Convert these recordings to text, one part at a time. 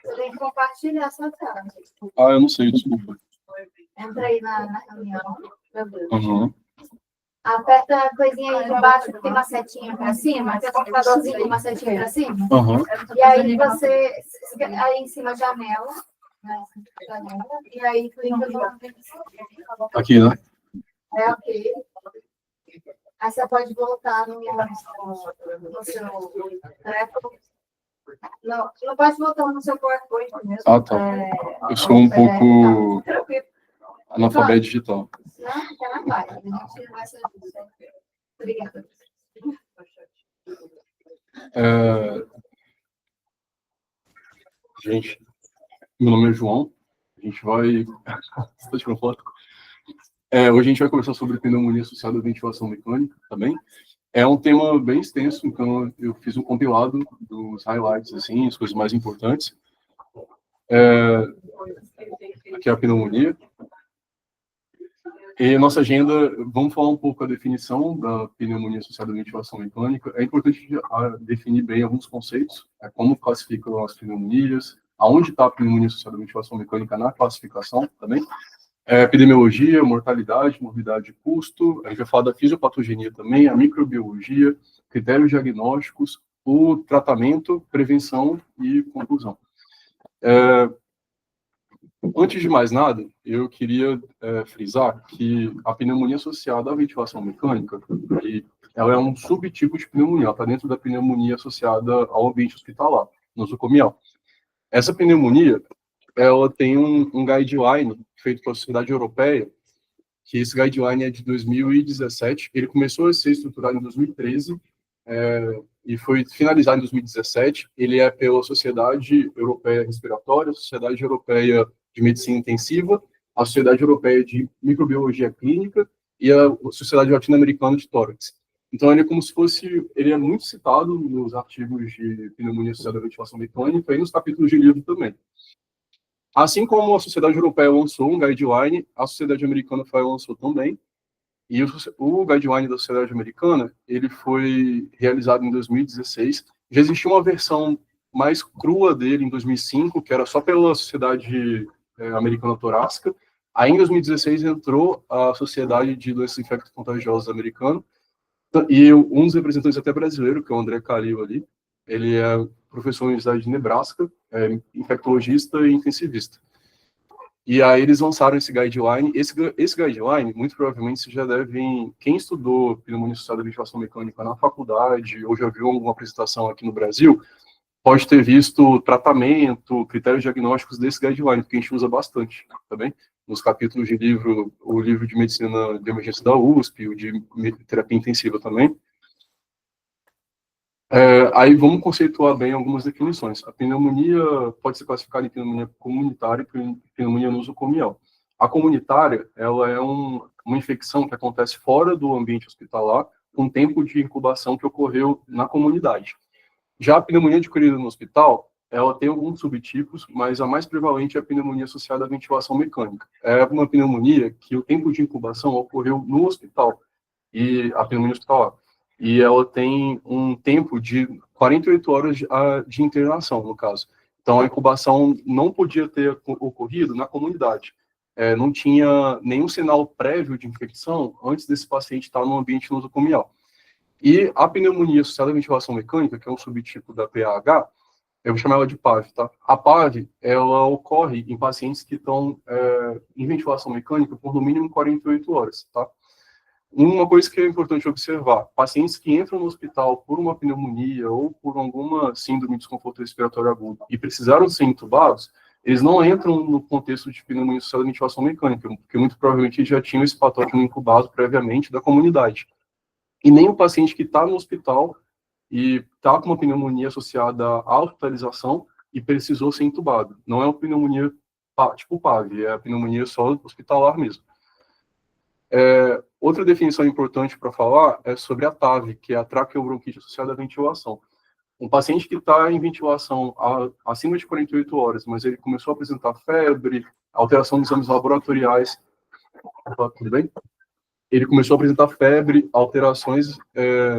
Você tem que compartilhar a sua tela. Eu não sei, desculpa. Entra aí na reunião. Uhum. Aperta a coisinha aí de baixo, que tem uma setinha para cima, tem um computadorzinho com uma setinha para cima. Uhum. E aí aí em cima janela, né? E aí clica no... Aqui, né? Ok. Aí você pode voltar no seu telefone. Não pode voltar no seu PowerPoint mesmo. Tá. Eu sou um pouco analfabeto digital. Não, fica na página. A gente vai ser... Obrigada. Gente, meu nome é João. A gente vai... Você tá tirando foto? Hoje a gente vai conversar sobre pneumonia associada à ventilação mecânica, tá bem? É um tema bem extenso, então eu fiz um compilado dos highlights, assim, as coisas mais importantes. Aqui é a pneumonia. E nossa agenda, vamos falar um pouco a definição da pneumonia associada à ventilação mecânica. É importante definir bem alguns conceitos, como classificam as pneumonias, aonde está a pneumonia associada à ventilação mecânica na classificação também. Epidemiologia, mortalidade, morbidade e custo. A gente vai falar da fisiopatogenia também, a microbiologia, critérios diagnósticos, o tratamento, prevenção e conclusão. Antes de mais nada, eu queria frisar que a pneumonia associada à ventilação mecânica, ela é um subtipo de pneumonia, ela está dentro da pneumonia associada ao ambiente hospitalar, nosocomial. Essa pneumonia, ela tem um guideline feito pela Sociedade Europeia, que esse guideline é de 2017, ele começou a ser estruturado em 2013, e foi finalizado em 2017. Ele é pela Sociedade Europeia Respiratória, a Sociedade Europeia de Medicina Intensiva, a Sociedade Europeia de Microbiologia Clínica e a Sociedade Latino-Americana de Tórax. Então, ele é como se fosse, ele é muito citado nos artigos de pneumonia associada à ventilação mecânica e nos capítulos de livro também. Assim como a Sociedade Europeia lançou um guideline, a Sociedade Americana lançou também. E o guideline da Sociedade Americana, ele foi realizado em 2016. Já existia uma versão mais crua dele em 2005, que era só pela Sociedade Americana Torácica. Aí, em 2016, entrou a Sociedade de Doenças Infecto-Contagiosas Americana, e um dos representantes até brasileiro, que é o André Calil ali, ele é professor na Universidade de Nebraska, infectologista e intensivista. E aí eles lançaram esse guideline. Esse guideline, muito provavelmente, você já deve... Quem estudou pneumonia associada à ventilação mecânica na faculdade ou já viu alguma apresentação aqui no Brasil, pode ter visto tratamento, critérios diagnósticos desse guideline, que a gente usa bastante, tá bem? Nos capítulos de livro, o livro de medicina de emergência da USP, o de terapia intensiva também. Aí vamos conceituar bem algumas definições. A pneumonia pode ser classificada em pneumonia comunitária e pneumonia nosocomial. A comunitária, ela é uma infecção que acontece fora do ambiente hospitalar, com tempo de incubação que ocorreu na comunidade. Já a pneumonia adquirida no hospital, ela tem alguns subtipos, mas a mais prevalente é a pneumonia associada à ventilação mecânica. É uma pneumonia que o tempo de incubação ocorreu no hospital, e a pneumonia hospitalar. E ela tem um tempo de 48 horas de internação, no caso. Então, a incubação não podia ter ocorrido na comunidade. Não tinha nenhum sinal prévio de infecção antes desse paciente estar no ambiente nosocomial. E a pneumonia associada à ventilação mecânica, que é um subtipo da PAH, eu vou chamar ela de PAV, tá? A PAV, ela ocorre em pacientes que estão em ventilação mecânica por no mínimo 48 horas, tá? Uma coisa que é importante observar, pacientes que entram no hospital por uma pneumonia ou por alguma síndrome de desconforto respiratório agudo e precisaram ser intubados, eles não entram no contexto de pneumonia associada à ventilação mecânica, porque muito provavelmente já tinham esse patógeno incubado previamente da comunidade. E nem o paciente que está no hospital e está com uma pneumonia associada à hospitalização e precisou ser intubado. Não é uma pneumonia tipo PAV, é a pneumonia só hospitalar mesmo. Outra definição importante para falar é sobre a TAV, que é a traqueobronquite associada à ventilação. Um paciente que está em ventilação acima de 48 horas, mas ele começou a apresentar febre, alteração dos exames laboratoriais, tudo bem? ele começou a apresentar febre, alterações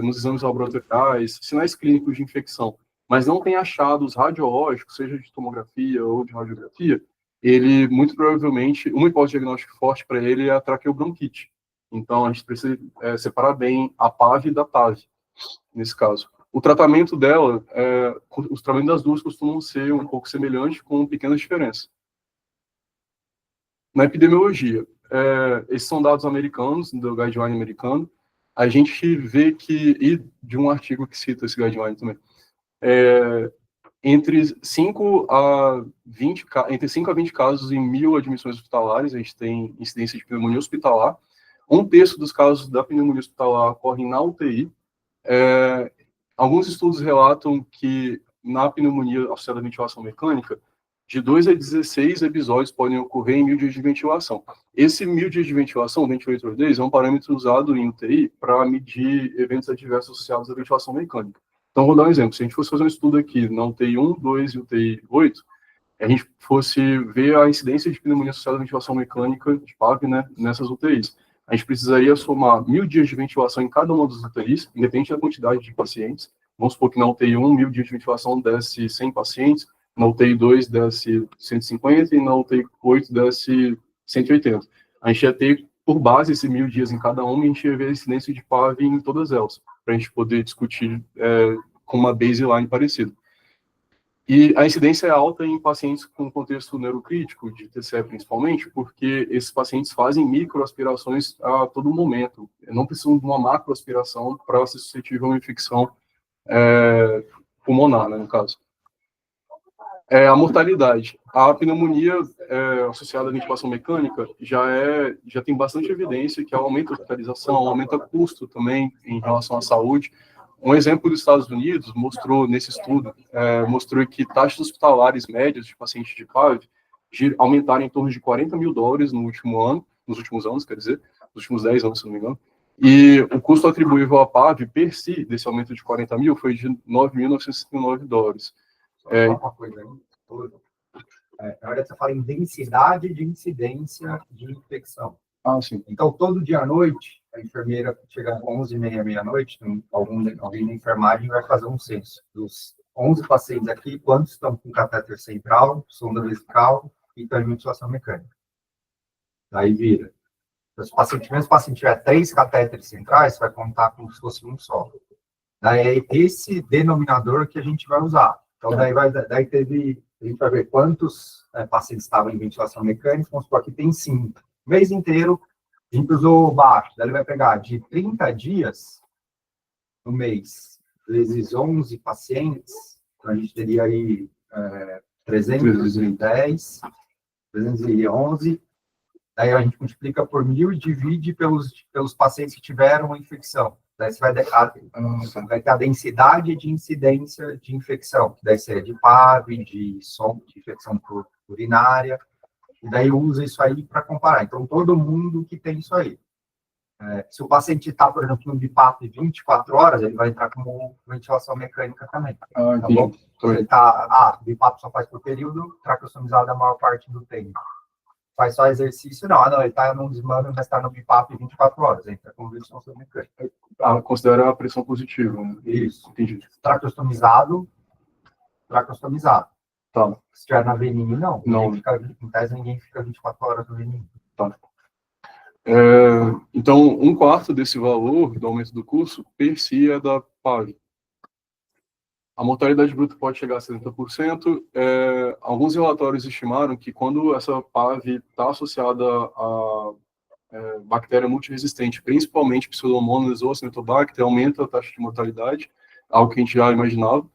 nos exames laboratoriais, sinais clínicos de infecção, mas não tem achados radiológicos, seja de tomografia ou de radiografia, ele, muito provavelmente, uma hipótese diagnóstica forte para ele é a traqueobronquite. Então, a gente precisa separar bem a PAV da TAV, nesse caso. O tratamento dela, os tratamentos das duas costumam ser um pouco semelhantes, com pequenas diferenças. Na epidemiologia, esses são dados americanos, do guideline americano, a gente vê que, e de um artigo que cita esse guideline também, entre 5 a 20 casos em 1.000 admissões hospitalares, a gente tem incidência de pneumonia hospitalar. Um terço dos casos da pneumonia hospitalar ocorrem na UTI. Alguns estudos relatam que na pneumonia associada à ventilação mecânica, de 2 a 16 episódios podem ocorrer em 1.000 dias de ventilação. Esse 1.000 dias de ventilação, ventilator days, é um parâmetro usado em UTI para medir eventos adversos associados à ventilação mecânica. Então, vou dar um exemplo. Se a gente fosse fazer um estudo aqui na UTI 1, 2 e UTI 8, a gente fosse ver a incidência de pneumonia associada à ventilação mecânica, de PAV, né, nessas UTIs. A gente precisaria somar 1.000 dias de ventilação em cada uma das UTIs, independente da quantidade de pacientes. Vamos supor que na UTI 1, 1.000 dias de ventilação desse 100 pacientes, na UTI 2 desse 150 e na UTI 8 desse 180. A gente ia ter, por base, esses 1.000 dias em cada uma, e a gente ia ver a incidência de PAV em todas elas, para a gente poder discutir com uma baseline parecida. E a incidência é alta em pacientes com contexto neurocrítico, de TCE principalmente, porque esses pacientes fazem microaspirações a todo momento. Não precisam de uma macroaspiração para ser suscetível a uma infecção pulmonar, né, no caso. A mortalidade. A pneumonia associada à ventilação mecânica já tem bastante evidência que ela aumenta a hospitalização, aumenta o custo também em relação à saúde. Um exemplo dos Estados Unidos mostrou, nesse estudo, mostrou que taxas hospitalares médias de pacientes de PAV aumentaram em torno de $40 mil nos últimos anos, quer dizer, nos últimos 10 anos, se não me engano. E o custo atribuível à PAV, per si, desse aumento de 40 mil, foi de $9.969. Uma coisa aí, na verdade, você fala em densidade de incidência de infecção. Ah, sim. Então, todo dia à noite, a enfermeira chega às 11h30, meia-noite, alguém da enfermagem vai fazer um censo. Dos 11 pacientes aqui, quantos estão com catéter central, sonda vesical e estão em ventilação mecânica? Daí vira. Mesmo se o paciente tiver 3 catéteres centrais, vai contar como se fosse um só. Daí é esse denominador que a gente vai usar. Então, daí a gente vai ver quantos pacientes estavam em ventilação mecânica, vamos supor que tem 5. O mês inteiro, a gente usou baixo, daí ele vai pegar de 30 dias no mês, vezes 11 pacientes, então a gente teria aí 310, 311, daí a gente multiplica por 1.000 e divide pelos pacientes que tiveram a infecção. Daí você vai ter a densidade de incidência de infecção, que deve ser de PAV, de infecção urinária, e daí usa isso aí para comparar. Então, todo mundo que tem isso aí. Se o paciente está, por exemplo, no BIPAP 24 horas, ele vai entrar como ventilação mecânica também. Tá bom? Se ele está, BIPAP só faz por período, traqueostomizado a maior parte do tempo. Faz só exercício, não, ele está no desmame, mas está no BIPAP 24 horas, entra como ventilação mecânica. Considera a pressão positiva, né? Isso. Entendi. Traqueostomizado. Tá. Se estiver na VNI, não. Não. Em tese, ninguém fica 24 horas no VNI. Tá. Então, 1/4 desse valor do aumento do custo, per si, é da PAV. A mortalidade bruta pode chegar a 70%. Alguns relatórios estimaram que quando essa PAV está associada a bactéria multiresistente, principalmente Pseudomonas ou Acinetobacter, aumenta a taxa de mortalidade, algo que a gente já imaginava.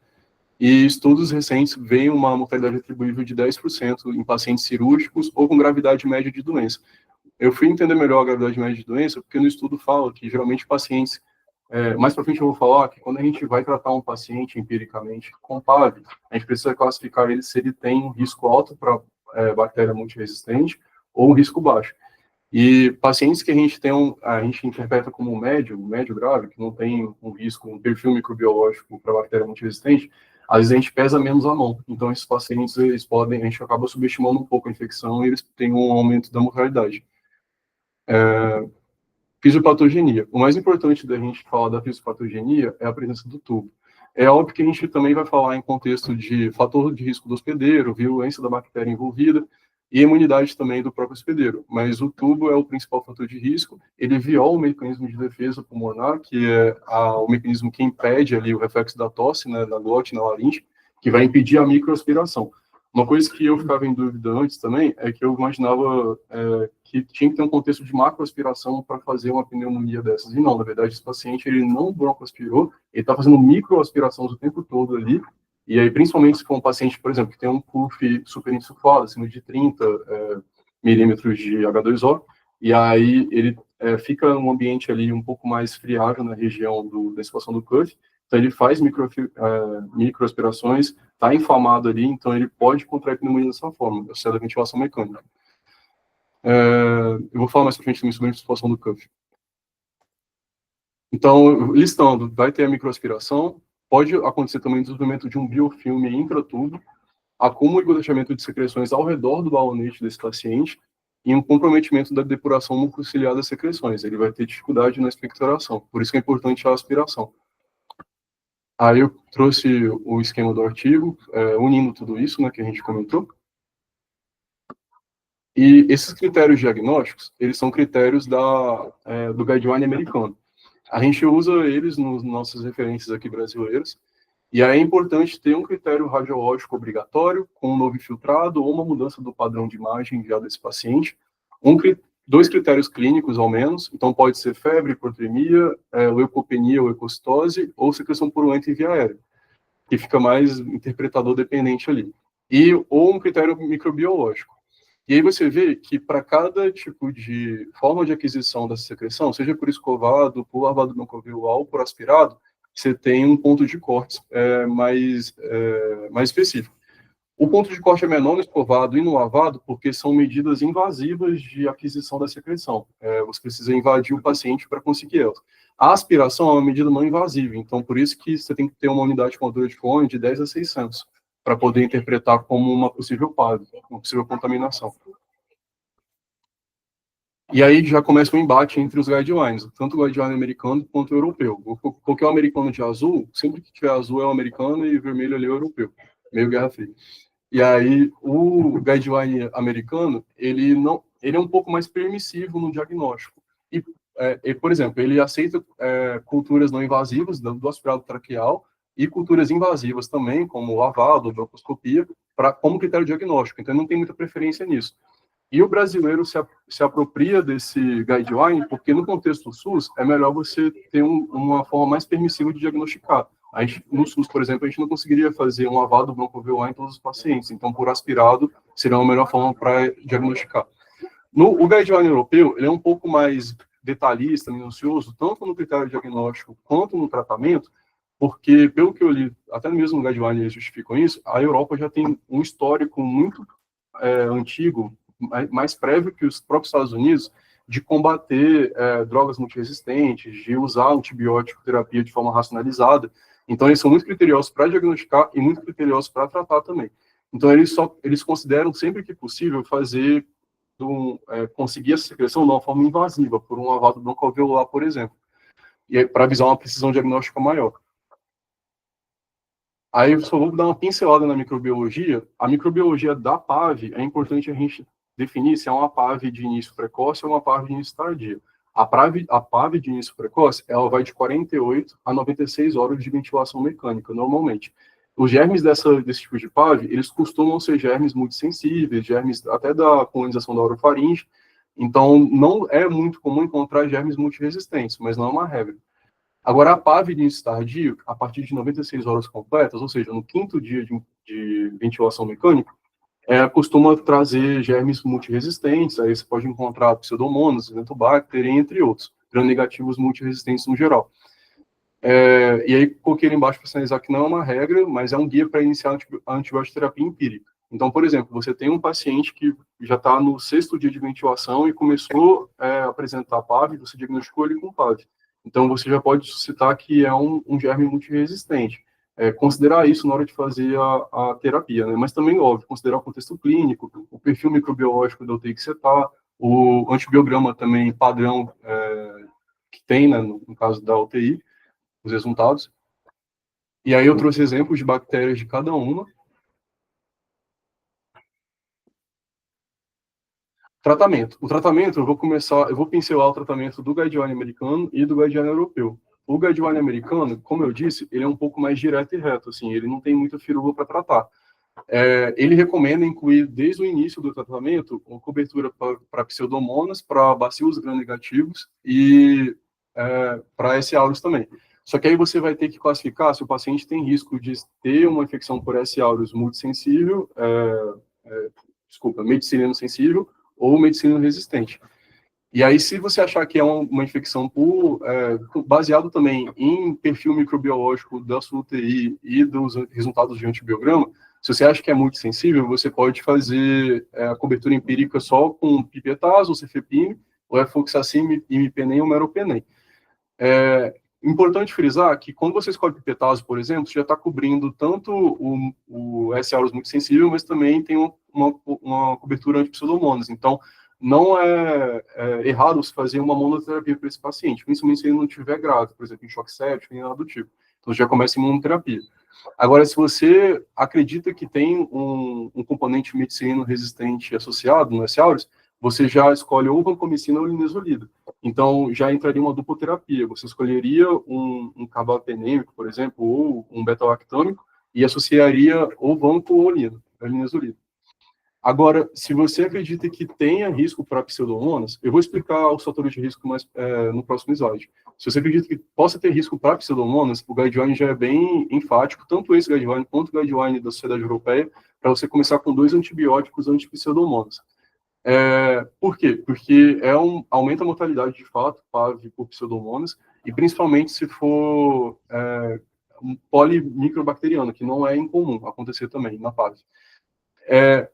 E estudos recentes veem uma mortalidade atribuível de 10% em pacientes cirúrgicos ou com gravidade média de doença. Eu fui entender melhor a gravidade média de doença porque no estudo fala que geralmente pacientes, mais para frente eu vou falar que quando a gente vai tratar um paciente empiricamente com PAV, a gente precisa classificar ele se ele tem um risco alto para bactéria multiresistente ou um risco baixo. E pacientes que a gente interpreta como médio grave, que não tem um risco, um perfil microbiológico para bactéria multiresistente, às vezes a gente pesa menos a mão. Então, esses pacientes, a gente acaba subestimando um pouco a infecção e eles têm um aumento da mortalidade. Fisiopatogenia. O mais importante da gente falar da fisiopatogenia é a presença do tubo. É óbvio que a gente também vai falar em contexto de fator de risco do hospedeiro, violência da bactéria envolvida e imunidade também do próprio hospedeiro. Mas o tubo é o principal fator de risco. Ele viola o mecanismo de defesa pulmonar, que é o mecanismo que impede ali o reflexo da tosse, né, da glote na laringe, que vai impedir a microaspiração. Uma coisa que eu ficava em dúvida antes também é que eu imaginava que tinha que ter um contexto de macroaspiração para fazer uma pneumonia dessas. E não, na verdade, esse paciente ele não broncoaspirou, ele está fazendo microaspiração o tempo todo ali. E aí, principalmente se for um paciente, por exemplo, que tem um puff super insuflado, acima de 30 milímetros de H2O, e aí ele fica num ambiente ali um pouco mais friável na região da situação do cuff. Então, ele faz microaspirações, está inflamado ali, então ele pode contrair pneumonia dessa forma, associada à ventilação mecânica. Eu vou falar mais para frente também sobre a situação do cuff. Então, listando, vai ter a microaspiração, pode acontecer também o desenvolvimento de um biofilme intratubo, acúmulo e goteamento de secreções ao redor do balonete desse paciente e um comprometimento da depuração mucociliar das secreções. Ele vai ter dificuldade na expectoração, por isso que é importante a aspiração. Aí eu trouxe o esquema do artigo, unindo tudo isso, né, que a gente comentou. E esses critérios diagnósticos, eles são critérios do guideline americano. A gente usa eles nas nossas referências aqui brasileiras, e aí é importante ter um critério radiológico obrigatório, com um novo infiltrado ou uma mudança do padrão de imagem já desse paciente, dois critérios clínicos, ao menos, então pode ser febre, hipotermia, leucopenia ou leucocitose, ou secreção purulenta em via aérea, que fica mais interpretador dependente ali. Ou um critério microbiológico. E aí você vê que para cada tipo de forma de aquisição dessa secreção, seja por escovado, por lavado broncoalveolar ou por aspirado, você tem um ponto de corte mais específico. O ponto de corte é menor no escovado e no lavado, porque são medidas invasivas de aquisição da secreção. Você precisa invadir o paciente para conseguir ela. A aspiração é uma medida não invasiva, então por isso que você tem que ter uma unidade com altura de fone de 10 a 600, para poder interpretar como uma possível PAV, uma possível contaminação. E aí já começa um embate entre os guidelines, tanto o guideline americano quanto o europeu. Porque o americano de azul, sempre que tiver azul é o americano e vermelho ali é o europeu, meio Guerra Fria. E aí, o guideline americano, ele é um pouco mais permissivo no diagnóstico. Por exemplo, ele aceita culturas não invasivas do aspirado traqueal e culturas invasivas também, como lavado, broncooscopia, como critério diagnóstico. Então, não tem muita preferência nisso. E o brasileiro se apropria desse guideline porque, no contexto do SUS, é melhor você ter uma forma mais permissiva de diagnosticar. No SUS, por exemplo, a gente não conseguiria fazer um lavado broncoalveolar em todos os pacientes, então, por aspirado, seria a melhor forma para diagnosticar. O guideline europeu, ele é um pouco mais detalhista, minucioso, tanto no critério diagnóstico quanto no tratamento, porque, pelo que eu li, até mesmo no guideline eles justificam isso, a Europa já tem um histórico muito antigo, mais prévio que os próprios Estados Unidos, de combater drogas multiresistentes, de usar antibiótico terapia de forma racionalizada. Então, eles são muito criteriosos para diagnosticar e muito criteriosos para tratar também. Então, eles consideram, sempre que possível, conseguir essa secreção de uma forma invasiva, por um lavado broncoalveolar, por exemplo, e para visar uma precisão diagnóstica maior. Aí eu só vou dar uma pincelada na microbiologia. A microbiologia da PAV, é importante a gente definir se é uma PAV de início precoce ou uma PAV de início tardio. A PAV de início precoce, ela vai de 48 a 96 horas de ventilação mecânica, normalmente. Os germes desse tipo de PAV, eles costumam ser germes muito sensíveis, germes até da colonização da orofaringe. Então, não é muito comum encontrar germes multiresistentes, mas não é uma regra. Agora, a PAV de início tardio, a partir de 96 horas completas, ou seja, no quinto dia de ventilação mecânica, costuma trazer germes multiresistentes, aí você pode encontrar pseudomonas, Enterobacter, entre outros, gram-negativos multiresistentes no geral. E aí, coloquei ali embaixo para sinalizar que não é uma regra, mas é um guia para iniciar a antibioterapia empírica. Então, por exemplo, você tem um paciente que já está no 6º dia de ventilação e começou a apresentar PAV, você diagnosticou ele com PAV. Então, você já pode suscitar que é um germe multiresistente. Considerar isso na hora de fazer a terapia, né? Mas também, óbvio, considerar o contexto clínico, o perfil microbiológico da UTI que você está, o antibiograma também padrão que tem, né, no caso da UTI, os resultados. E aí eu trouxe exemplos de bactérias de cada uma. Tratamento. O tratamento, eu vou pincelar o tratamento do guideline americano e do guideline europeu. O guideline americano, como eu disse, ele é um pouco mais direto e reto, assim, ele não tem muita firula para tratar. Ele recomenda incluir, desde o início do tratamento, uma cobertura para pseudomonas, para bacilos gram-negativos e para S. aureus também. Só que aí você vai ter que classificar se o paciente tem risco de ter uma infecção por S. aureus multissensível, medicilino sensível ou medicilino resistente. E aí, se você achar que é uma infecção baseado também em perfil microbiológico da sua UTI e dos resultados de antibiograma, se você acha que é muito sensível, você pode fazer a cobertura empírica só com pipetazo, ou cefepime, ou efoxacime, imipenem ou meropenem. Importante frisar que quando você escolhe pipetazo, por exemplo, você já está cobrindo tanto o S. aureus muito sensível, mas também tem uma cobertura anti-pseudomonas. Então, não é errado você fazer uma monoterapia para esse paciente, principalmente se ele não estiver grave, por exemplo, em choque séptico, nem nada do tipo. Então, já começa em monoterapia. Agora, se você acredita que tem um componente medicilino resistente associado no S. aureus, você já escolhe ou vancomicina ou linezolida. Então, já entraria uma duploterapia. Você escolheria um carbapenêmico, por exemplo, ou um beta-lactâmico, e associaria ou vanco ou linezolida. Agora, se você acredita que tenha risco para pseudomonas, eu vou explicar os fatores de risco mais no próximo slide. Se você acredita que possa ter risco para pseudomonas, o guideline já é bem enfático, tanto esse guideline quanto o guideline da Sociedade Europeia, para você começar com 2 antibióticos anti-pseudomonas. Por quê? Porque aumenta a mortalidade de fato, PAV por pseudomonas, e principalmente se for polimicrobacteriano, que não é incomum acontecer também na PAV.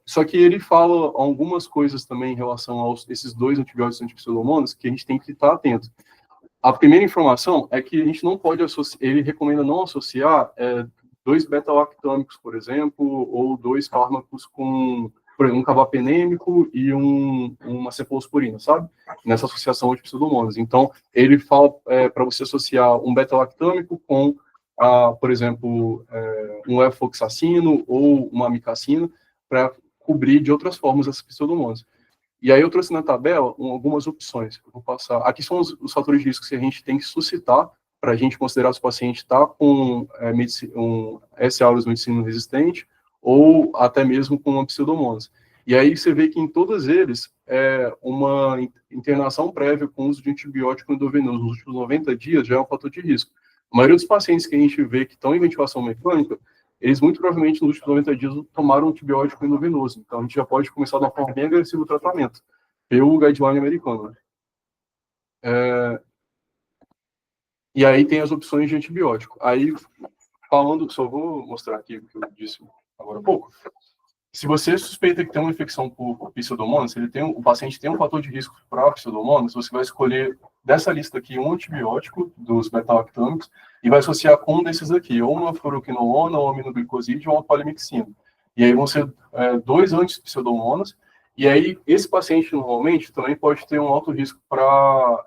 Só que ele fala algumas coisas também em relação a esses 2 antibióticos anti-pseudomonas que a gente tem que estar atento. A primeira informação é que a gente não pode associar, ele recomenda não associar 2 beta-lactâmicos, por exemplo, ou 2 fármacos com, por exemplo, um carbapenêmico e uma cefalosporina, sabe? Nessa associação de pseudomonas. Então, ele fala para você associar um beta-lactâmico com, por exemplo, um efoxacino ou uma amicacina, para cobrir de outras formas essas pseudomonas. E aí eu trouxe na tabela algumas opções. Eu vou passar. Aqui são os fatores de risco que a gente tem que suscitar para a gente considerar se o paciente está com um S. aureus medicilino resistente ou até mesmo com uma pseudomonas. E aí você vê que em todos eles, uma internação prévia com uso de antibiótico endovenoso nos últimos 90 dias já é um fator de risco. A maioria dos pacientes que a gente vê que estão em ventilação mecânica, eles muito provavelmente nos últimos 90 dias tomaram antibiótico endovenoso. Então a gente já pode começar de uma forma bem agressiva o tratamento, pelo guideline americano. E aí tem as opções de antibiótico. Aí, só vou mostrar aqui o que eu disse agora há pouco. Se você suspeita que tem uma infecção por pseudomonas, o paciente tem um fator de risco para pseudomonas, você vai escolher dessa lista aqui um antibiótico dos beta-lactâmicos e vai associar com um desses aqui, ou uma fluoroquinolona, ou aminoglicoside, ou uma polimixina. E aí vão ser 2 anti-pseudomonas, e aí esse paciente normalmente também pode ter um alto risco para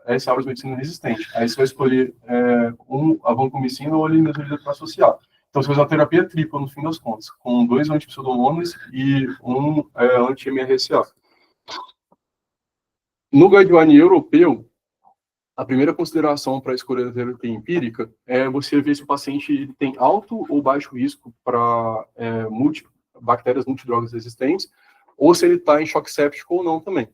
S. aureus medicina resistente. Aí você vai escolher a vancomicina ou a linezolida para associar. Então, você faz uma terapia tripla, no fim das contas, com 2 anti-pseudomonas e um anti-MRSA. No guideline europeu, a primeira consideração para a escolha da terapia empírica é você ver se o paciente tem alto ou baixo risco para bactérias multidrogas resistentes, ou se ele está em choque séptico ou não também.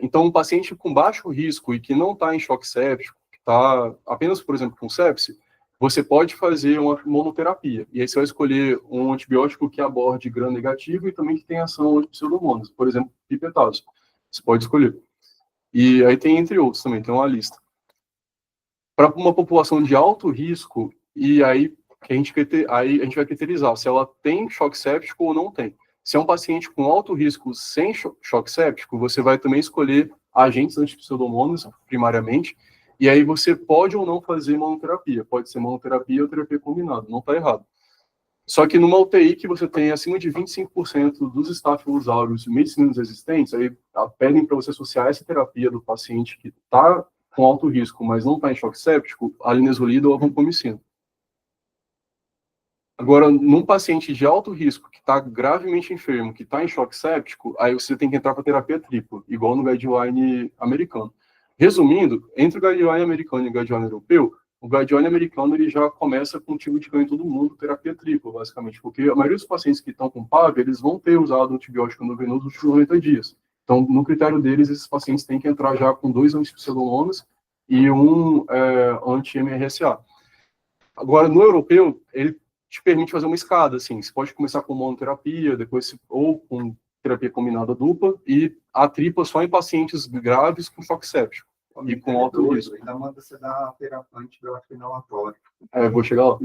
Então, um paciente com baixo risco e que não está em choque séptico, que está apenas, por exemplo, com sepse, você pode fazer uma monoterapia. E aí você vai escolher um antibiótico que aborde gram-negativo e também que tenha ação anti-pseudomonas, por exemplo, pipetazo. Você pode escolher. E aí tem entre outros também, tem uma lista. Para uma população de alto risco, e aí a gente vai criterizar se ela tem choque séptico ou não tem. Se é um paciente com alto risco sem choque séptico, você vai também escolher agentes anti-pseudomonas, primariamente, e aí você pode ou não fazer monoterapia. Pode ser monoterapia ou terapia combinada, não está errado. Só que numa UTI que você tem acima de 25% dos estáfilos áureos medicinos existentes, aí pedem para você associar essa terapia do paciente que está com alto risco, mas não está em choque séptico, a linezolida ou a vancomicina. Agora, num paciente de alto risco, que está gravemente enfermo, que está em choque séptico, aí você tem que entrar para terapia tripla, igual no guideline americano. Resumindo, entre o guideline americano e o guideline europeu, o guideline americano ele já começa com um tipo de ganho em todo mundo, terapia tripla, basicamente, porque a maioria dos pacientes que estão com PAV, eles vão ter usado antibiótico endovenoso nos últimos 90 dias. Então, no critério deles, esses pacientes têm que entrar já com 2 antipseudolomas e um anti-MRSA. Agora, no europeu, ele te permite fazer uma escada, assim, você pode começar com monoterapia, depois ou com terapia combinada dupla, e a tripla só em pacientes graves com choque séptico. E com alto risco. Ainda manda você dar terapia antibiótico inalatório. Vou chegar lá.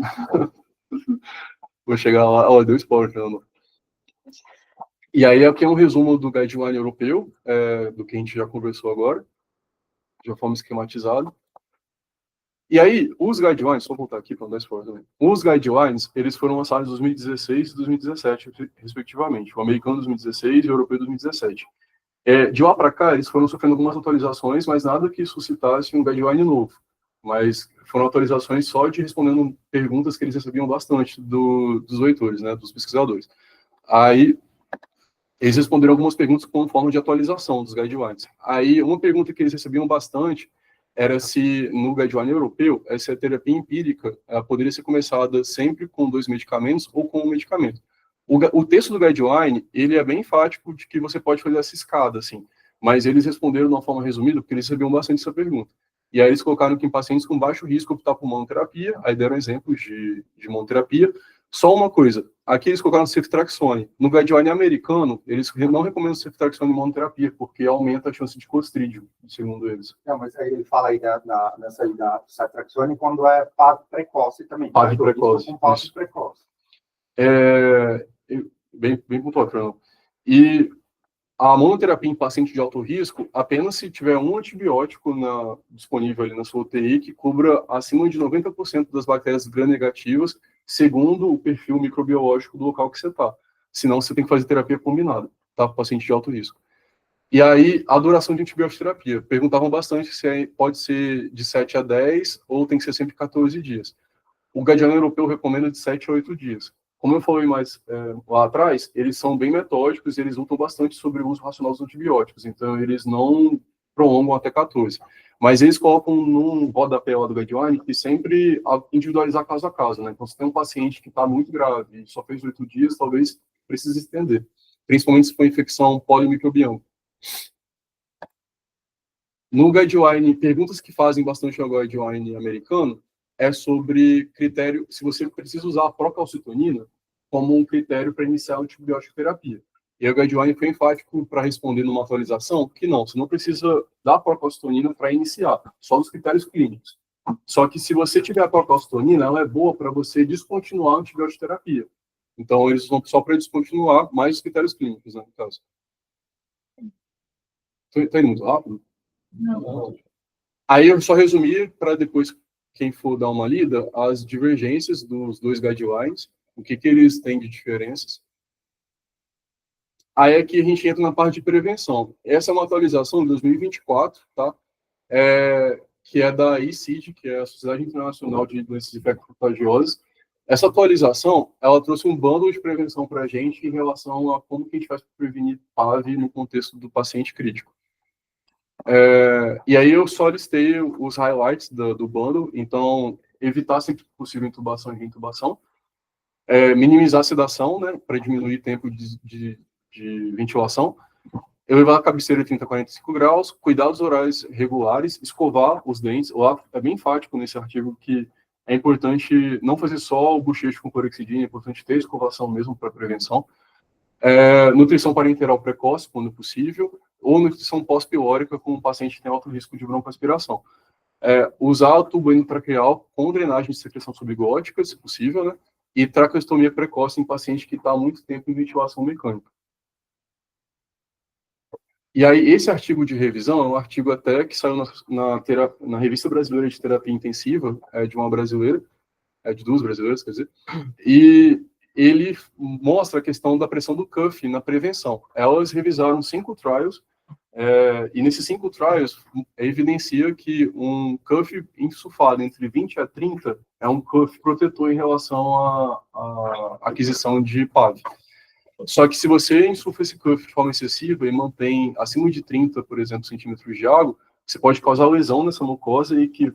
Vou chegar lá. Ó, deu spoiler, Fernando. E aí, aqui é um resumo do guideline europeu, do que a gente já conversou agora, de uma forma esquematizada. E aí, os guidelines, só voltar aqui para não dar spoiler também. Os guidelines, eles foram lançados em 2016 e 2017, respectivamente. O americano em 2016 e o europeu em 2017. De lá para cá, eles foram sofrendo algumas atualizações, mas nada que suscitasse um guideline novo. Mas foram atualizações só de respondendo perguntas que eles recebiam bastante dos leitores, né, dos pesquisadores. Aí, eles responderam algumas perguntas com forma de atualização dos guidelines. Aí, uma pergunta que eles recebiam bastante era se, no guideline europeu, essa terapia empírica poderia ser começada sempre com 2 medicamentos ou com um medicamento. O texto do guideline, ele é bem enfático de que você pode fazer essa escada, assim, mas eles responderam de uma forma resumida, porque eles recebiam bastante essa pergunta. E aí eles colocaram que em pacientes com baixo risco optar por monoterapia, aí deram exemplos de monoterapia. Só uma coisa, aqui eles colocaram ceftriaxone. No guideline americano, eles não recomendam ceftriaxone em monoterapia, porque aumenta a chance de clostridium, segundo eles. Não, mas aí ele fala aí nessa aí da ceftriaxone quando é PAV precoce também. PAV precoce. Com PAV precoce. Bem pontual, Fernando. E a monoterapia em paciente de alto risco, apenas se tiver um antibiótico disponível ali na sua UTI que cubra acima de 90% das bactérias gram-negativas, segundo o perfil microbiológico do local que você está. Senão, você tem que fazer terapia combinada, tá? Para paciente de alto risco. E aí, a duração de antibioterapia. Perguntavam bastante se pode ser de 7 a 10 ou tem que ser sempre 14 dias. O guideline europeu recomenda de 7 a 8 dias. Como eu falei mais lá atrás, eles são bem metódicos e eles lutam bastante sobre o uso racional dos antibióticos. Então, eles não prolongam até 14. Mas eles colocam num rodapé lá do guideline que sempre individualizar caso a caso, né? Então, se tem um paciente que está muito grave e só fez 8 dias, talvez precise estender. Principalmente se for infecção polimicrobiana. No guideline, perguntas que fazem bastante ao guideline americano é sobre critério, se você precisa usar a procalcitonina como um critério para iniciar a antibiótico terapia. E o guideline foi enfático para responder numa atualização que não, você não precisa da procalcitonina para iniciar, só os critérios clínicos. Só que se você tiver a procalcitonina, ela é boa para você descontinuar a antibiótico terapia. Então, eles vão só para descontinuar mais os critérios clínicos, né, no caso. Está indo muito rápido? Não. Aí eu só resumi para depois, quem for dar uma lida, as divergências dos 2 guidelines, o que eles têm de diferenças. Aí aqui a gente entra na parte de prevenção. Essa é uma atualização de 2024, tá? Que é da ECID, que é a Sociedade Internacional de Doenças Infecto-Contagiosas. Essa atualização, ela trouxe um bundle de prevenção para a gente em relação a como que a gente faz para prevenir PAV no contexto do paciente crítico. E aí eu só listei os highlights do bundle, então evitar sempre que possível intubação e reintubação, minimizar a sedação, né, para diminuir o tempo de ventilação, elevar a cabeceira de 30 a 45 graus, cuidados orais regulares, escovar os dentes. Lá é bem enfático nesse artigo que é importante não fazer só o bochecho com clorexidina, é importante ter escovação mesmo para prevenção. Nutrição parenteral precoce, quando possível, ou nutrição pós-pilórica com um paciente que tem alto risco de broncoaspiração. Usar o tubo endotraqueal com drenagem de secreção subglótica, se possível, né? E traqueostomia precoce em paciente que está há muito tempo em ventilação mecânica. E aí, esse artigo de revisão é um artigo até que saiu na Revista Brasileira de Terapia Intensiva, de uma brasileira, de 2 brasileiras, quer dizer, e ele mostra a questão da pressão do cuff na prevenção. Elas revisaram 5 trials, e nesses 5 trials evidencia que um cuff insuflado entre 20 a 30 é um cuff protetor em relação à aquisição de PAV. Só que se você insufla esse cuff de forma excessiva e mantém acima de 30, por exemplo, centímetros de água, você pode causar lesão nessa mucosa e que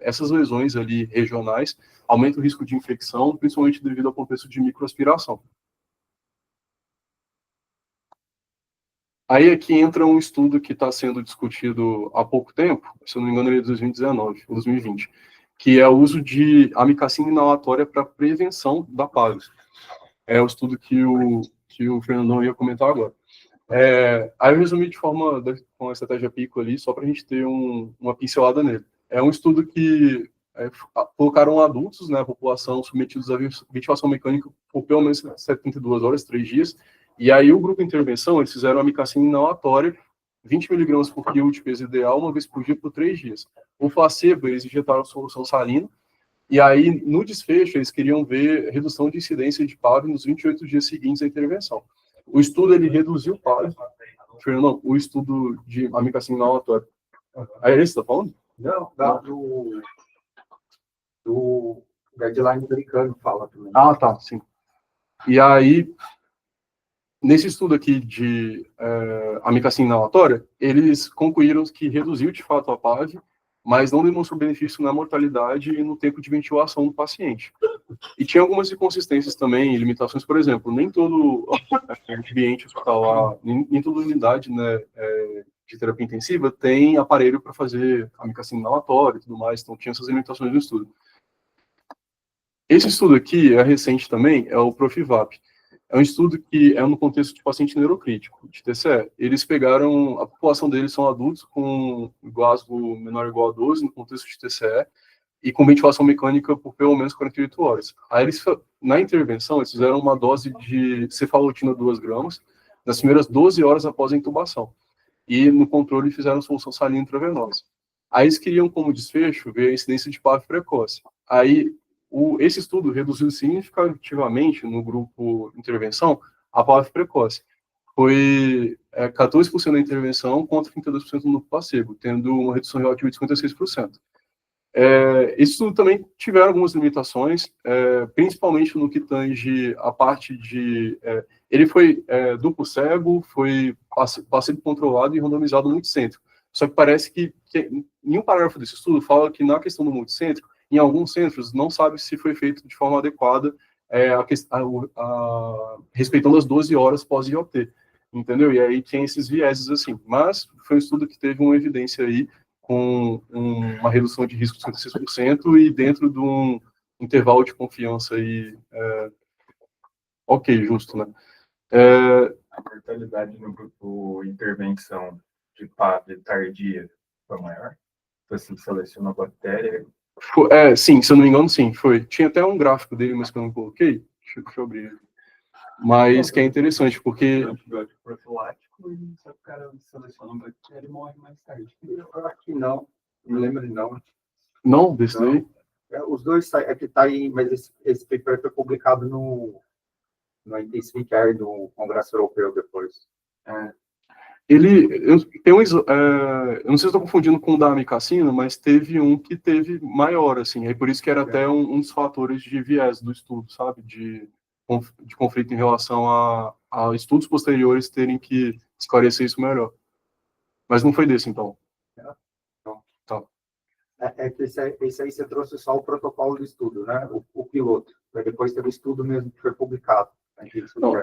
essas lesões ali regionais aumentam o risco de infecção, principalmente devido ao contexto de microaspiração. Aí aqui entra um estudo que está sendo discutido há pouco tempo, se eu não me engano ele é de 2019 ou 2020, que é o uso de amicacina inalatória para prevenção da PAV. É o estudo que o Fernandão ia comentar agora. Aí eu resumi de forma com a estratégia PICO ali, só para a gente ter uma pincelada nele. É um estudo que colocaram adultos, né, a população, submetidos à ventilação mecânica por pelo menos 72 horas, 3 dias, e aí o grupo de intervenção, eles fizeram amicacina inalatória, 20 mg por quilo de peso ideal, uma vez por dia por 3 dias. O placebo, eles injetaram solução salina, e aí, no desfecho, eles queriam ver redução de incidência de PAV nos 28 dias seguintes à intervenção. O estudo, ele reduziu o PAV. Fernando, o estudo de amicacina inalatória. É esse que você está falando? Não, do guideline americano fala também. Ah, tá, sim. E aí, nesse estudo aqui de amicacina inalatória, eles concluíram que reduziu de fato a PAV, mas não demonstrou benefício na mortalidade e no tempo de ventilação do paciente. E tinha algumas inconsistências também, limitações, por exemplo, nem todo ambiente hospitalar, nem toda unidade, né, de terapia intensiva tem aparelho para fazer amicacina inalatória e tudo mais, então tinha essas limitações no estudo. Esse estudo aqui é recente também, é o Profivap. É um estudo que é no contexto de paciente neurocrítico, de TCE. Eles pegaram, a população deles são adultos com Glasgow menor ou igual a 12, no contexto de TCE, e com ventilação mecânica por pelo menos 48 horas. Aí eles, na intervenção, eles fizeram uma dose de cefalotina 2 gramas, nas primeiras 12 horas após a intubação. E no controle fizeram solução salina intravenosa. Aí eles queriam como desfecho ver a incidência de PAV precoce. Aí esse estudo reduziu significativamente no grupo intervenção a PAV precoce. Foi 14% da intervenção contra 32% no placebo, tendo uma redução relativa de 56%. Esse estudo também tiveram algumas limitações, principalmente no que tange a parte de... ele foi duplo cego, foi placebo controlado e randomizado multicêntrico. Só que parece que em um parágrafo desse estudo fala que na questão do multicêntrico, em alguns centros, não sabe se foi feito de forma adequada, respeitando as 12 horas pós-IOT, entendeu? E aí tem esses vieses assim. Mas foi um estudo que teve uma evidência aí, com uma redução de risco de 56% e dentro de um intervalo de confiança aí, ok, justo, né? A mortalidade no grupo intervenção de PAV tardia foi maior? Você selecionou a bactéria? Sim, se eu não me engano, sim, foi. Tinha até um gráfico dele, mas que eu não coloquei. Deixa eu abrir. Mas que é interessante, porque... Antibiótico profilático e só que o cara seleciona a bactéria e morre mais tarde. Eu acho que não lembro de não. Não, desse daí? Os dois, que tá aí, mas esse paper foi publicado no Intensive Care do Congresso Europeu depois. Eu não sei se estou confundindo com o da amicacina, mas teve um que teve maior, assim, aí por isso que era até um dos fatores de viés do estudo, sabe, de conflito em relação a estudos posteriores terem que esclarecer isso melhor. Mas não foi desse, então. Não. Tá. Que esse aí você trouxe só o protocolo do estudo, né? O piloto. Depois teve o estudo mesmo que foi publicado. Não,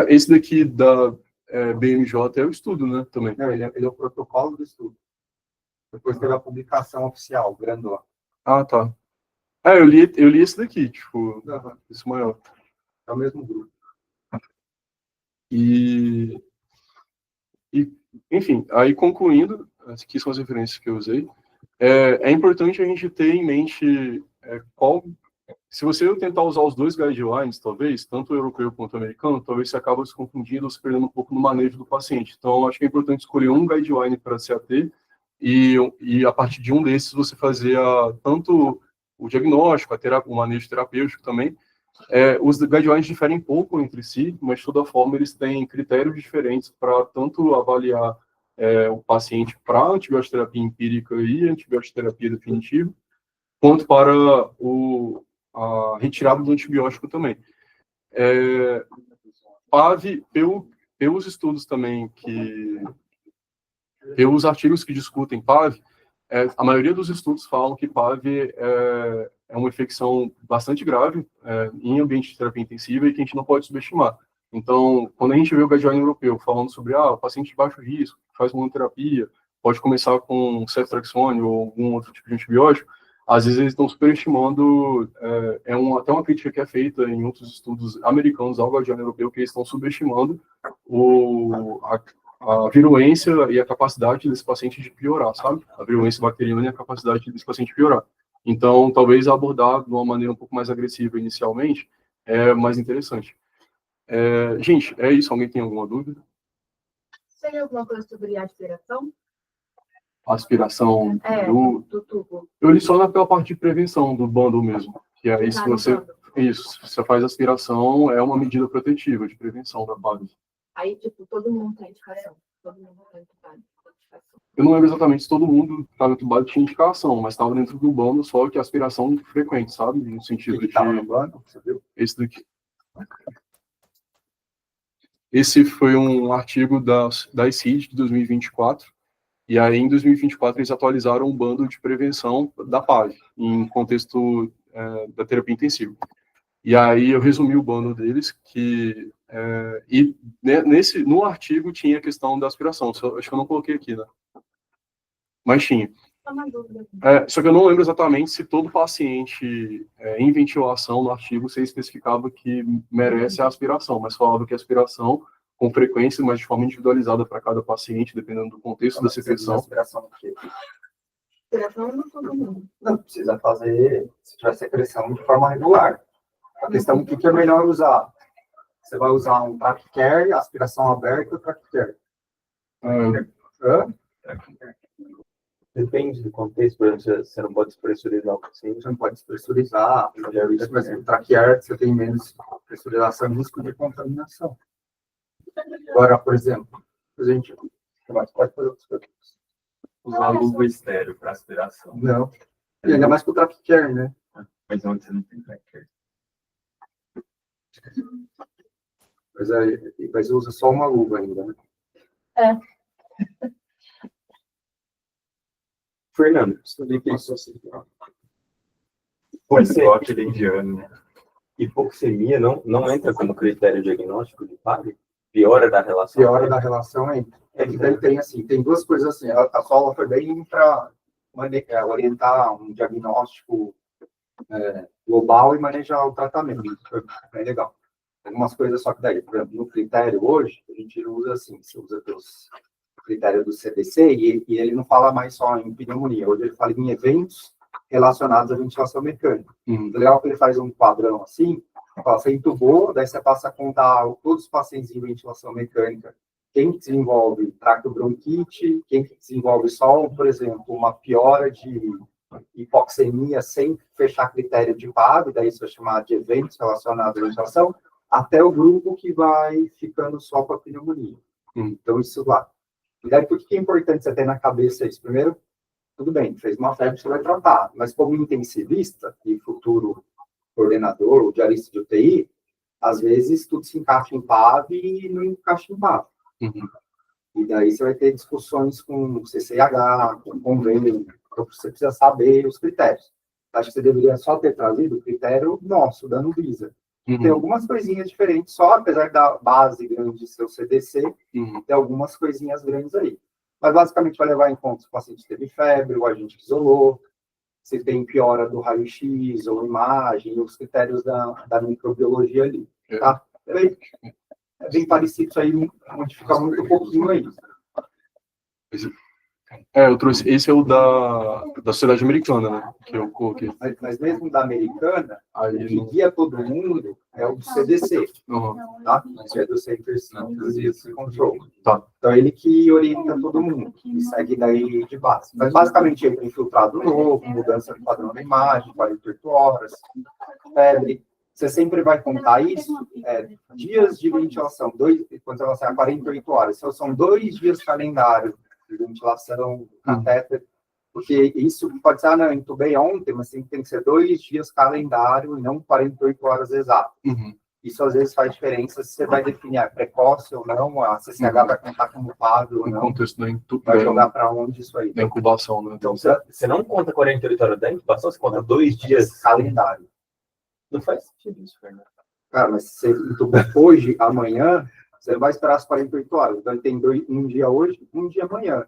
esse daqui da BMJ é o estudo, né, também. Não, ele é o protocolo do estudo. Depois teve a publicação oficial, grandona. Ah, tá. Eu li esse daqui, tipo, esse maior. É o mesmo grupo. Enfim, aí concluindo, aqui são as referências que eu usei, é importante a gente ter em mente se você tentar usar os dois guidelines, talvez, tanto o europeu quanto o americano, talvez você acabe se confundindo ou se perdendo um pouco no manejo do paciente. Então, acho que é importante escolher um guideline para se ater e a partir de um desses você fazer tanto o diagnóstico, o manejo terapêutico também, Os guidelines diferem pouco entre si, mas, de toda forma, eles têm critérios diferentes para tanto avaliar o paciente para antibioterapia empírica e antibioterapia definitiva, quanto para a retirada do antibiótico também. PAV, pelos estudos também pelos artigos que discutem PAV, a maioria dos estudos falam que PAV é uma infecção bastante grave em ambiente de terapia intensiva e que a gente não pode subestimar. Então, quando a gente vê o guideline europeu falando sobre o paciente de baixo risco, faz monoterapia, pode começar com ceftriaxone ou algum outro tipo de antibiótico, às vezes eles estão superestimando, até uma crítica que é feita em outros estudos americanos ao guideline europeu, que eles estão subestimando a virulência e a capacidade desse paciente de piorar, sabe? A virulência bacteriana e a capacidade desse paciente piorar. Então, talvez abordar de uma maneira um pouco mais agressiva inicialmente é mais interessante. Gente, é isso. Alguém tem alguma dúvida? Tem alguma coisa sobre a aspiração? Aspiração do tubo. Eu li só naquela parte de prevenção do bundle mesmo. Que aí, se você... Isso, se você faz aspiração, é uma medida protetiva de prevenção da PAV. Aí, tipo, todo mundo tem indicação. Todo mundo tem indicação. Eu não lembro exatamente se todo mundo estava entubado tinha indicação, mas estava dentro do bando, só que aspiração frequente, sabe? No sentido de... no bando, você viu? Esse daqui. Esse foi um artigo da ICID de 2024, e aí em 2024 eles atualizaram um bando de prevenção da PAV, em contexto da terapia intensiva. E aí eu resumi o bando deles, no artigo tinha a questão da aspiração, acho que eu não coloquei aqui, né? Mas tinha. Só que eu não lembro exatamente se todo paciente em ventilação no artigo você especificava que merece a aspiração, mas falava que a aspiração com frequência, mas de forma individualizada para cada paciente, dependendo do contexto da secreção. Aspiração não todo mundo. Não precisa fazer, se tiver secreção, de forma regular. A questão é que é melhor usar. Você vai usar um trachecare, aspiração aberta ou trachecare? Depende do contexto, por exemplo, você não pode despressurizar o paciente. Você não pode despressurizar. Por exemplo, trachecare, você tem menos pressurização e risco de contaminação. Agora, por exemplo, a gente pode fazer outras coisas. Usar luva estéreo para aspiração. Não. E ainda mais com o trachecare, né? Mas onde você não tem trachecare? Mas usa só uma luva ainda, né? Fernando, você pensou assim. Pode ser aquele indiano, né? Hipoxemia não entra como critério diagnóstico de PAV? Piora da relação? Piora da relação entra. Tem duas coisas assim. A Sola foi bem para orientar um diagnóstico global e manejar o tratamento. Foi bem legal. Algumas coisas só que daí, por exemplo, no critério hoje, a gente usa assim, você usa o critério do CDC e ele não fala mais só em pneumonia. Hoje ele fala em eventos relacionados à ventilação mecânica. Legal que ele faz um padrão assim, você entubou, daí você passa a contar todos os pacientes em ventilação mecânica, quem desenvolve tractobronquite, quem desenvolve só, por exemplo, uma piora de hipoxemia sem fechar critério de PAV, daí isso vai chamar de eventos relacionados à ventilação, até o grupo que vai ficando só com a pneumonia. Então, isso lá. E daí, por que é importante você ter na cabeça isso? Primeiro, tudo bem, fez uma febre, você vai tratar, mas como intensivista e futuro coordenador ou diarista de UTI, às vezes tudo se encaixa em PAV e não encaixa em PAV. E daí você vai ter discussões com CCH, com convênio, então você precisa saber os critérios. Acho que você deveria só ter trazido o critério nosso, da Anvisa. Tem algumas coisinhas diferentes, só apesar da base grande ser o CDC, tem algumas coisinhas grandes aí. Mas basicamente vai levar em conta se o paciente teve febre, o agente que isolou, se tem piora do raio-x ou imagem, os critérios da microbiologia ali, tá? É bem parecido isso aí, modificar muito pouquinho aí. Eu trouxe, esse é o da Sociedade Americana, né, que eu coloquei. Mas mesmo da americana, Aí que guia todo mundo é o do CDC, tá? Mas é do Centers Disease Control. Tá. Então, ele que orienta todo mundo, e segue daí de base. Mas, basicamente, ele tem filtrado novo, mudança do padrão da imagem, 48 horas, febre, Você sempre vai contar isso, dias de ventilação, quando você vai 48 horas, então são 2 dias calendário de ventilação, catéter, porque isso pode ser, não, eu entubei ontem, mas tem que ser 2 dias calendário e não 48 horas exatas. Isso às vezes faz diferença se você vai definir precoce ou não, a CCH vai contar como pago ou No não, contexto vai jogar para onde isso aí. da incubação, né? Então, Você não conta 48 horas da incubação, você conta 2 dias. calendário. Não faz sentido isso, Fernando. Cara, mas se você entubar hoje, amanhã, você não vai esperar as 48 horas. Então, tem um dia hoje, um dia amanhã.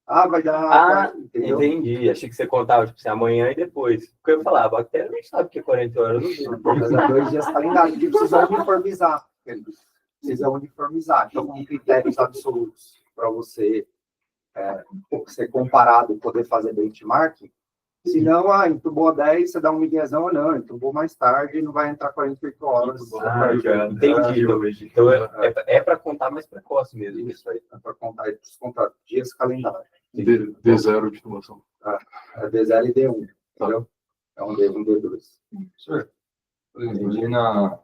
Ah, vai dar... entendeu? Entendi. Achei que você contava, tipo assim, amanhã e depois. Porque eu falava, a bactéria nem sabe que é 40 horas no dia. Mas é 2 dias calendário, que precisam uniformizar. Precisam uniformizar. Então, com critérios absolutos para você ser comparado, poder fazer benchmarking. Se não, entubou 10, você dá um miguezão ou não, entubou mais tarde, não vai entrar 48 horas. Já entendi. Então, é para contar mais precoce mesmo. Isso aí, é para contar dias calendário. D0 de intubação. É D0 e D1, entendeu? É um D1, D2. Senhor, por exemplo,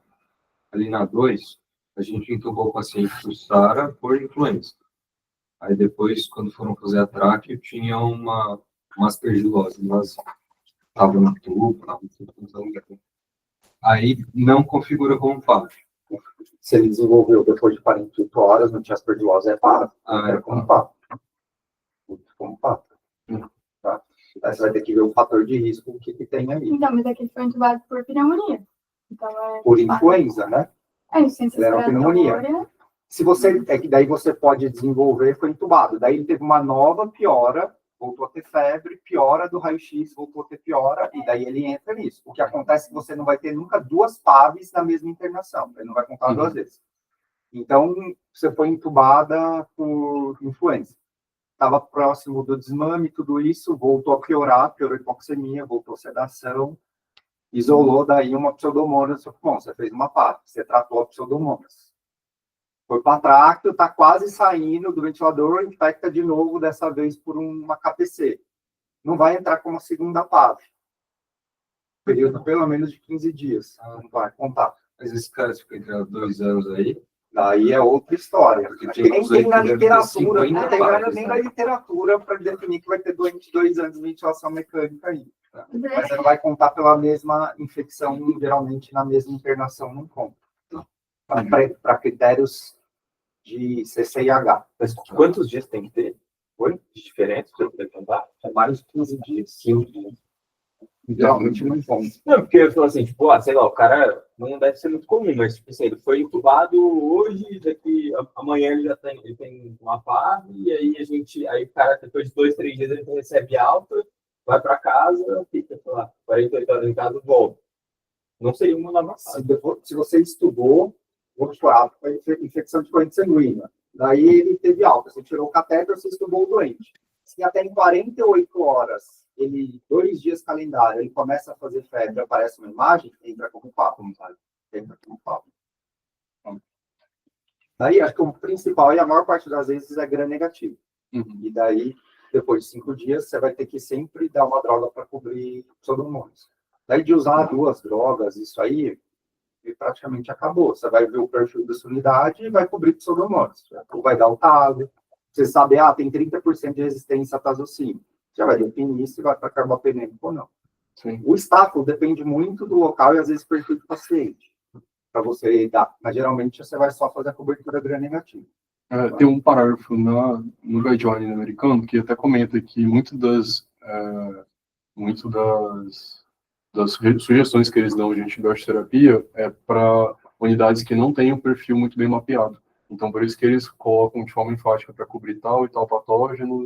ali na 2, a gente entubou o paciente por SARA por influenza. Aí depois, quando foram fazer a traque, tinha uma aspergilose, mas estava no tubo, aí não configura como PAV. Se ele desenvolveu depois de 48 horas, não tinha aspergilose, é PAV. É como PAV. Como PAV. Tá? Aí você vai ter que ver o fator de risco que tem aí. Então, mas aqui foi entubado por pneumonia. Então, Por influenza, né? Insuficiência Era uma respiratória. Se você, que daí você pode desenvolver, foi entubado. Daí ele teve uma nova piora, voltou a ter febre, piora do raio-x, voltou a ter piora, e daí ele entra nisso. O que acontece é que você não vai ter nunca 2 PAVs na mesma internação, ele não vai contar 2 vezes. Então, você foi entubada por influenza. Estava próximo do desmame, tudo isso, voltou a piorar, piorou a hipoxemia, voltou a sedação, isolou daí uma pseudomonas. Bom, você fez uma PAV, você tratou a pseudomonas. Foi para tracto, está quase saindo do ventilador, infecta de novo, dessa vez por uma KPC. Não vai entrar como a segunda PAV. Período pelo menos de 15 dias. Não vai contar. Mas esse cara fica entre 2 anos aí. Daí é outra história. Porque nem tem na literatura, não tem PAVs, nem na literatura para definir que vai ter doente 2 anos de ventilação mecânica aí. Tá? Mas você não vai contar pela mesma infecção, geralmente na mesma internação, não conta. Para critérios de CCIH. Mas quantos dias tem que ter? De diferença para poder contar? É mais de 15 dias. 15 dias. Geralmente não conta. Não, porque eu falo assim, tipo, sei lá, o cara não deve ser muito comum, mas tipo assim, ele foi entubado hoje, daqui amanhã ele tem uma PAV, e aí o cara, depois de 2, 3 dias, ele recebe alta, vai para casa, fica, sei lá, 48 horas em casa, volta. Não seria uma nova PAV. Se você estudou, vamos falar, foi infecção de corrente sanguínea. Daí ele teve alta, você tirou o catéter, você estudou o doente. Se até em 48 horas, 2 dias calendário, ele começa a fazer febre, aparece uma imagem, entra como papo, entra como papo. Daí, acho que o principal, e a maior parte das vezes, é gram negativo. E daí, depois de 5 dias, você vai ter que sempre dar uma droga para cobrir pseudomonas. Daí, de usar 2 drogas, isso aí, e praticamente acabou. Você vai ver o perfil da sua unidade e vai cobrir pseudomonas. Ou vai dar o TAG. Você sabe, tem 30% de resistência a tazocina. Já vai definir se vai para carbapenêmico ou não. Sim. O estáfilo depende muito do local e às vezes perfil do paciente. Para você dar. Mas geralmente você vai só fazer a cobertura gram negativa. Tem um parágrafo no guideline americano que até comenta que muito das sugestões que eles dão de antibioterapia é para unidades que não têm um perfil muito bem mapeado. Então, por isso que eles colocam de forma enfática para cobrir tal e tal patógeno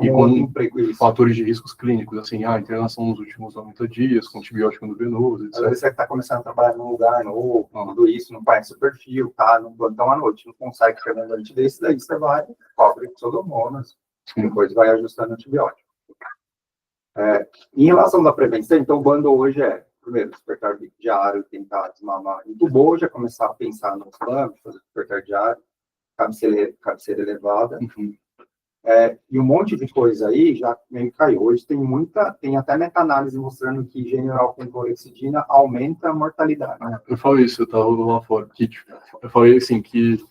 e com fatores de riscos clínicos, assim, internação nos últimos 90 dias, com antibiótico endovenoso, etc. Às vezes você está começando a trabalhar num lugar novo, tudo isso, não conhece o perfil, tá no plantão à noite, não consegue fazer um antibiótico desse, daí você vai, cobre pseudomonas, depois vai ajustando o antibiótico. Em relação à prevenção, então o bando hoje primeiro, despertar diário, tentar desmamar. Entubou, já começar a pensar nos planos, fazer despertar diário, cabeceira elevada. E um monte de coisa aí já meio que caiu. Hoje tem até meta-análise mostrando que higiene oral com clorexidina aumenta a mortalidade. Eu falei isso, eu estava lá fora. Eu falei assim, que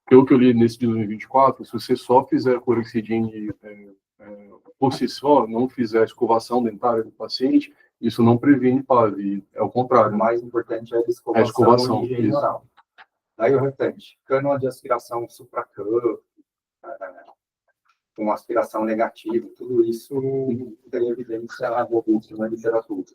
pelo que eu li nesse de 2024, se você só fizer clorexidina por si só, não fizer a escovação dentária do paciente, isso não previne PAV, é o O contrário. mais importante é a É a escovação, e higiene isso. oral. Daí o restante, cano de aspiração supracuff, com aspiração negativa, tudo isso tem evidência robusta na literatura.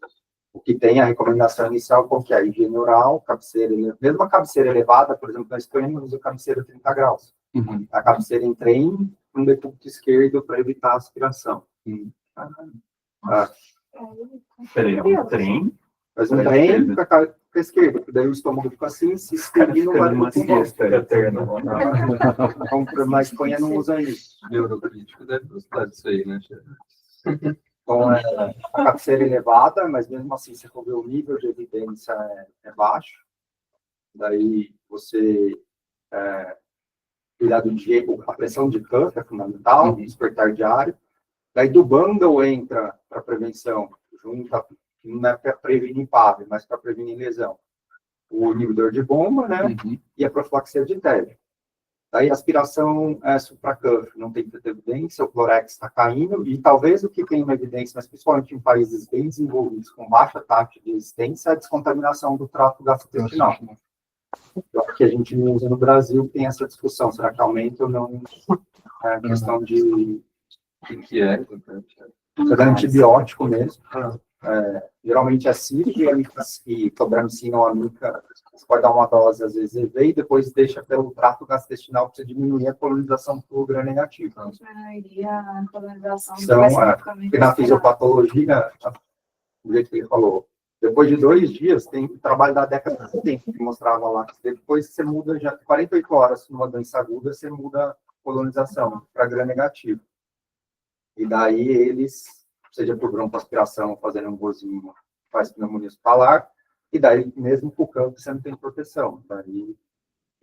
O que tem a recomendação inicial, qual que é? Higiene oral, cabeceira, mesmo a cabeceira elevada, por exemplo, na Espanha, usa cabeceira 30 graus. Uhum. A cabeceira em trem, um decúbito esquerdo para evitar a aspiração. Peraí, é um trem. Mas um trem para a esquerda, porque daí o estômago fica assim, se expandindo, vai Uma pro pulmão. siesta eterna. Então, na Espanha não usa isso. Neurocrítico deve gostar disso aí, né, chefe? Então, a cabeceira elevada, mas mesmo assim, você for ver o nível de evidência é baixo. Daí, você cuidar do diego, a pressão de cuff é fundamental, despertar diário. Daí, do bundle entra para prevenção, junta, não é para prevenir PAV, mas para prevenir lesão. O inibidor de bomba, né? Uhum. E a profilaxia de tédio. Daí, aspiração supracuff não tem tanta evidência, o clorex está caindo, e talvez o que tem uma evidência, mas principalmente em países bem desenvolvidos, com baixa taxa de resistência, é a descontaminação do trato gastrointestinal. Que a gente não usa no Brasil, tem essa discussão, será que aumenta ou não? É questão de... O que é? É antibiótico mesmo. Geralmente é CIRG e cobramicina ou amica, você pode dar uma dose, às vezes, EV, e depois deixa pelo trato gastrointestinal para você diminuir a colonização por gram-negativo. Diminuiria a colonização do Então, basicamente porque na fisiopatologia, do jeito que ele falou, depois de 2 dias, tem o trabalho da década de 70 que mostrava lá, que depois você muda, já 48 horas numa doença aguda, você muda a colonização para gram-negativo. E daí eles, seja por broncoaspiração, fazendo um gozinho, faz pneumonia hospitalar, e daí mesmo com o campo você não tem proteção, daí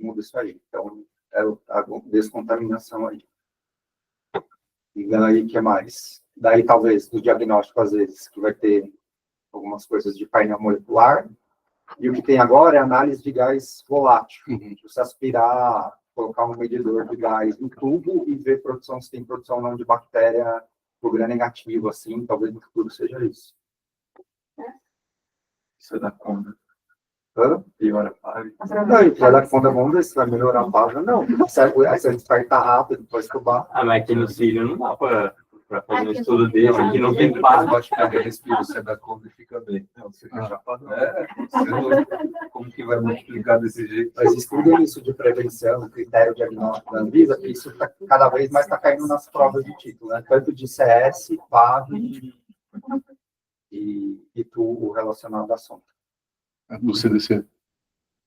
muda isso aí. Então, é a descontaminação aí. E daí, o que mais? Daí, talvez, no diagnóstico, às vezes, que vai ter algumas coisas de painel molecular, e o que tem agora é análise de gás volátil. Você aspirar, colocar um medidor de gás no tubo e ver produção, se tem produção ou não de bactéria por gram-negativo, assim, talvez no futuro seja isso. Isso é da conta. Pior a página. Não, vai dar conta, vamos ver se vai melhorar a página. Não, você desperta rápido, depois que eu bato. Mas aqui no Cílio não dá para fazer um estudo desse, aqui não tem base. Pode pegar respiro, você dá conta e fica bem. Não, você já falou. Como que vai multiplicar desse jeito? Mas estudem isso de prevenção, critério diagnóstico da Anvisa, que isso cada vez mais está caindo nas provas de título, né? Tanto de CS, PAV e tudo relacionado à sonda. Do CDC.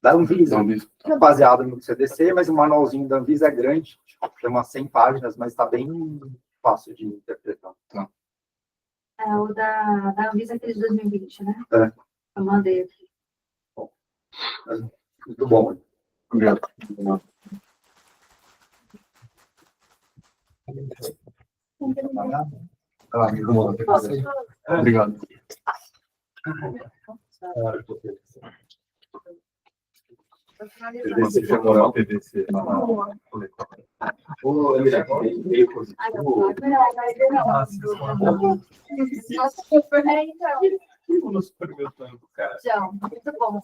Da Anvisa. Da Anvisa. Que é baseado no CDC, mas o manualzinho da Anvisa é grande, tem umas 100 páginas, mas está bem fácil de interpretar. É o da Anvisa, aquele de 2020, né? É. Eu mandei aqui. Muito bom. Obrigado. Obrigado. Você chamou a TDC. Ô, Emília, meio positivo. Nossa, super, então. No supermercado, cara. Então, muito bom.